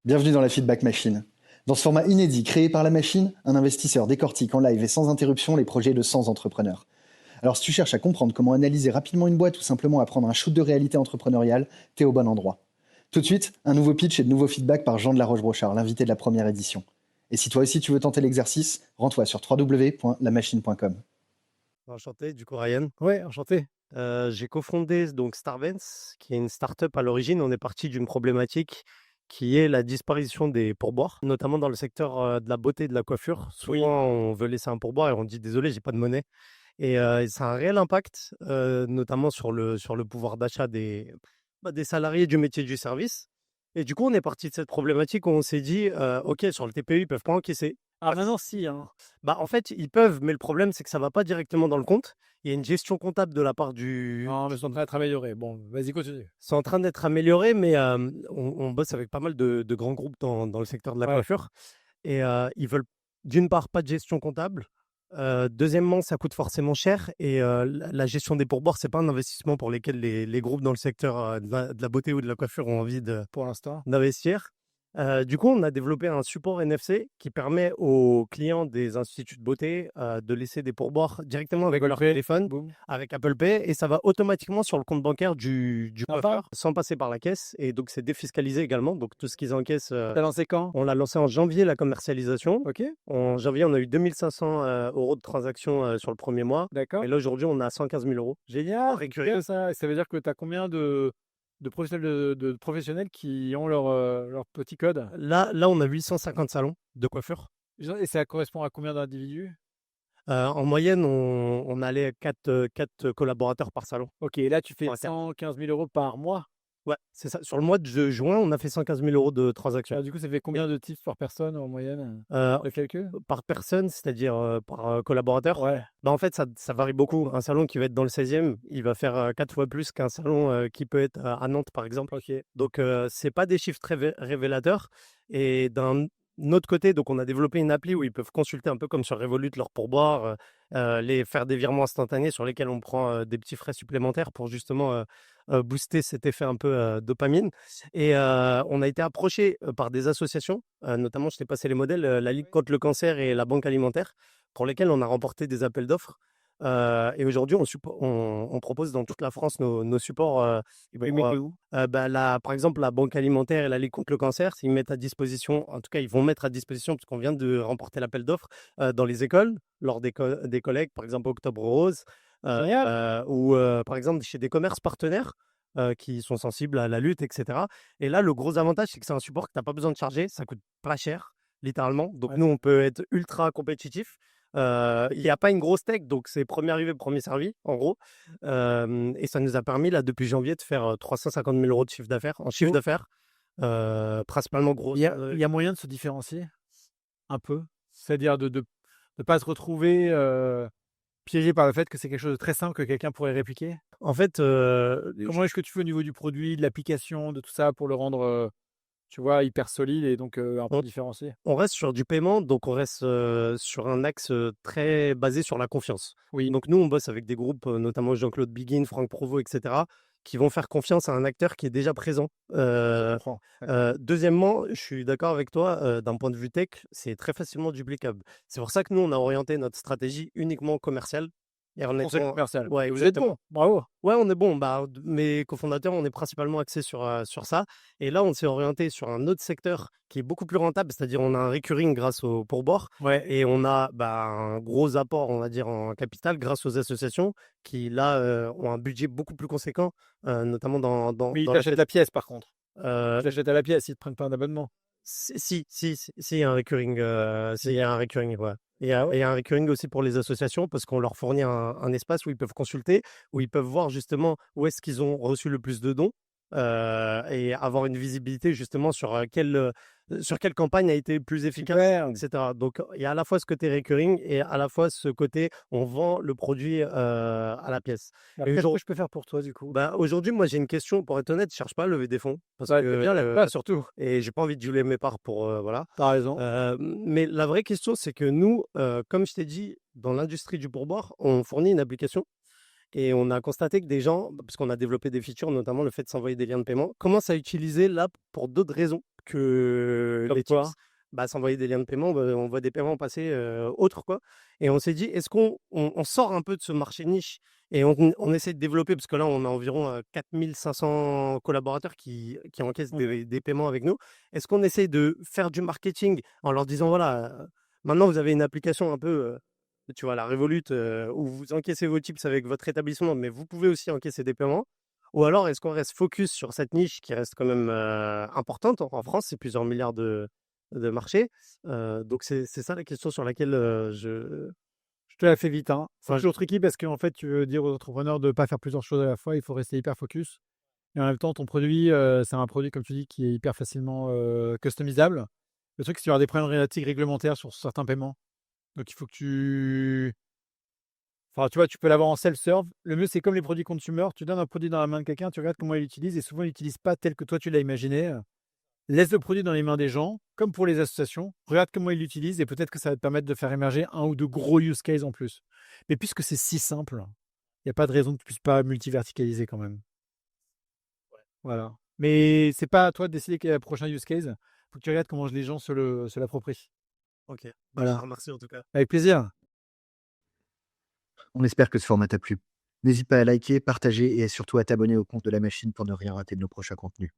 Bienvenue dans la Feedback Machine. Dans ce format inédit créé par la machine, un investisseur décortique en live et sans interruption les projets de 100 entrepreneurs. Alors si tu cherches à comprendre comment analyser rapidement une boîte ou simplement à prendre un shoot de réalité entrepreneuriale, t'es au bon endroit. Tout de suite, un nouveau pitch et de nouveaux feedbacks par Jean de la Roche-Brochard, l'invité de la première édition. Et si toi aussi tu veux tenter l'exercice, rends-toi sur www.lamachine.com. Enchanté, du coup Ryan. Ouais, enchanté. J'ai cofondé donc Starvence, qui est une start-up à l'origine. On est parti d'une problématique qui est la disparition des pourboires, notamment dans le secteur de la beauté et de la coiffure. Oui. Souvent, on veut laisser un pourboire et on dit désolé, j'ai pas de monnaie. Et ça a un réel impact, notamment sur le pouvoir d'achat des salariés du métier du service. Et du coup, on est parti de cette problématique où on s'est dit, OK, sur le TPE, ils peuvent pas encaisser. Ah maintenant si, hein. Bah, en fait, ils peuvent, mais le problème, c'est que ça va pas directement dans le compte. Il y a une gestion comptable de la part du Non, mais c'est en train d'être amélioré. Bon, vas-y, continue. c'est en train d'être amélioré, mais on bosse avec pas mal de grands groupes dans le secteur de la Ouais. coiffure et ils veulent, d'une part, pas de gestion comptable. Deuxièmement, ça coûte forcément cher et la gestion des pourboires, c'est pas un investissement pour lesquels les groupes dans le secteur de la beauté ou de la coiffure ont envie Pour l'instant. d'investir. Du coup, on a développé un support NFC qui permet aux clients des instituts de beauté de laisser des pourboires directement avec Apple leur Pay, téléphone, boum. avec Apple Pay, et ça va automatiquement sur le compte bancaire du Sympa. coiffeur, sans passer par la caisse. Et donc, c'est défiscalisé également. Donc, tout ce qu'ils encaissent, T'as lancé quand? on l'a lancé en janvier, la commercialisation. Ok, En janvier, on a eu 2500 euros de transactions sur le premier mois. d'accord. Et là, aujourd'hui, on a 115 000 euros. Génial. Récurrent. Que ça. Et ça veut dire que tu as combien de professionnels qui ont leur petit code? Là, on a 850 salons de coiffure. Et ça correspond à combien d'individus? En moyenne, on allait 4 collaborateurs par salon. Ok, et là tu fais Ouais, 115 000 euros par mois. Ouais, c'est ça. Sur le mois de juin, on a fait 115 000 euros de transactions. Alors, du coup, ça fait combien de tips par personne en moyenne? Euh, Le calcul? Par personne, c'est-à-dire par collaborateur. Ouais. Bah, en fait, ça varie beaucoup. Un salon qui va être dans le 16e, il va faire 4 fois plus qu'un salon qui peut être à Nantes, par exemple. Ok. Donc, c'est pas des chiffres très révélateurs. Et d'un autre côté, donc, on a développé une appli où ils peuvent consulter un peu comme sur Revolut leur pourboire, les faire des virements instantanés sur lesquels on prend des petits frais supplémentaires pour justement booster cet effet un peu dopamine. Et on a été approché par des associations, notamment, je t'ai passé les modèles, la Ligue contre le cancer et la Banque alimentaire, pour lesquels on a remporté des appels d'offres. Et aujourd'hui, on propose dans toute la France nos supports. Et bah, ils mettent où? Par exemple, la Banque alimentaire et la Ligue contre le cancer, ils mettent à disposition, en tout cas, ils vont mettre à disposition, parce qu'on vient de remporter l'appel d'offres, dans les écoles, lors des collègues, par exemple Octobre Rose, Génial. ou par exemple chez des commerces partenaires qui sont sensibles à la lutte, etc. Et là, le gros avantage, c'est que c'est un support que tu n'as pas besoin de charger, ça coûte pas cher, littéralement. Donc, Ouais. nous, on peut être ultra compétitif. Il n'y a pas une grosse tech, donc c'est premier arrivé, premier servi, en gros. Et ça nous a permis, là, depuis janvier, de faire 350 000 euros de chiffre d'affaires, en chiffre Oh. d'affaires, principalement gros. Il y a moyen de se différencier un peu? C'est-à-dire de pas se retrouver piégé par le fait que c'est quelque chose de très simple que quelqu'un pourrait répliquer? En fait, Comment est-ce que tu fais au niveau du produit, de l'application, de tout ça pour le rendre, tu vois, hyper solide et donc un peu on, différencié? on reste sur du paiement, donc on reste sur un axe très basé sur la confiance. Oui. Donc nous, on bosse avec des groupes, notamment Jean-Claude Biguin, Franck Provost, etc., qui vont faire confiance à un acteur qui est déjà présent. Je comprends. D'accord. Deuxièmement, je suis d'accord avec toi, d'un point de vue tech, c'est très facilement duplicable. C'est pour ça que nous, on a orienté notre stratégie uniquement commerciale. Et en Conseil étant... commercial. Ouais, Vous êtes exactement. bon, bravo. Ouais, on est bon. Bah, mes cofondateurs, on est principalement axés sur ça. Et là, on s'est orienté sur un autre secteur qui est beaucoup plus rentable, c'est-à-dire on a un recurring grâce au pourboire Ouais. et on a un gros apport, on va dire, en capital grâce aux associations qui, là, ont un budget beaucoup plus conséquent, notamment Mais ils dans la t'achètent la pièce par contre. euh, Ils t'achètent à la pièce, ils te prennent pas un abonnement. si, il y a un recurring, il y a un recurring, ouais. Et il y a un recurring aussi pour les associations parce qu'on leur fournit un espace où ils peuvent consulter, où ils peuvent voir justement où est-ce qu'ils ont reçu le plus de dons, et avoir une visibilité justement sur quelle campagne a été le plus efficace, Super. etc. Donc, il y a à la fois ce côté recurring et à la fois ce côté on vend le produit à la pièce. Alors, Et qu'est-ce que je peux faire pour toi du coup? aujourd'hui, moi, j'ai une question, pour être honnête, je cherche pas à lever des fonds parce Ouais, que, c'est bien là surtout. et j'ai pas envie de geler mes parts pour, voilà. T'as raison. Mais la vraie question, c'est que nous, comme je t'ai dit, dans l'industrie du pourboire, on fournit une application Et on a constaté que des gens, parce qu'on a développé des features, notamment le fait de s'envoyer des liens de paiement, commencent à utiliser l'app pour d'autres raisons que Comme les quoi? tips. Bah, s'envoyer des liens de paiement, bah, on voit des paiements passer autres, quoi. Et on s'est dit, est-ce qu'on sort un peu de ce marché niche et on essaie de développer, parce que là, on a environ 4500 collaborateurs qui encaissent des paiements avec nous. Est-ce qu'on essaie de faire du marketing en leur disant, voilà, maintenant vous avez une application un peu, tu vois, la Revolut, où vous encaissez vos tips avec votre établissement, mais vous pouvez aussi encaisser des paiements? Ou alors est-ce qu'on reste focus sur cette niche qui reste quand même importante en France, c'est plusieurs milliards de marché. Donc c'est ça la question sur laquelle Je te la fais vite, hein. C'est enfin, toujours tricky parce qu'en fait, tu veux dire aux entrepreneurs de ne pas faire plusieurs choses à la fois. Il faut rester hyper focus et en même temps, ton produit, c'est un produit, comme tu dis, qui est hyper facilement, customisable. Le truc, c'est qu'il y aura des problématiques réglementaires sur certains paiements. Donc il faut que tu enfin, tu vois, tu peux l'avoir en self-serve. Le mieux, c'est comme les produits consumer. Tu donnes un produit dans la main de quelqu'un, tu regardes comment il l'utilise et souvent, il l'utilise pas tel que toi, tu l'as imaginé. Laisse le produit dans les mains des gens, comme pour les associations. Regarde comment ils l'utilisent et peut-être que ça va te permettre de faire émerger un ou deux gros use cases en plus. Mais puisque c'est si simple, il y a pas de raison que tu puisses pas multiverticaliser quand même. Voilà. Mais c'est pas à toi de décider quel est le prochain use case. Faut que tu regardes comment les gens se l'approprient. OK. Bah, je te Voilà. remercie en tout cas. Avec plaisir. On espère que ce format t'a plu. N'hésite pas à liker, partager et surtout à t'abonner au compte de la machine pour ne rien rater de nos prochains contenus.